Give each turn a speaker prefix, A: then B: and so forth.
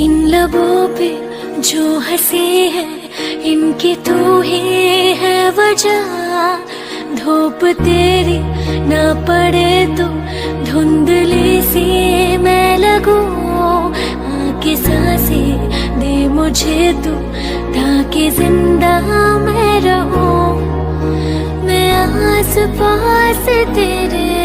A: इन लबों पे जो हंसी है इनकी तू ही है वजह। धूप तेरी ना पड़े तो धुंधली सी मैं लगूं। आके सांसें दे मुझे तू ताकि जिंदा मैं रहूं। मैं आस पास तेरे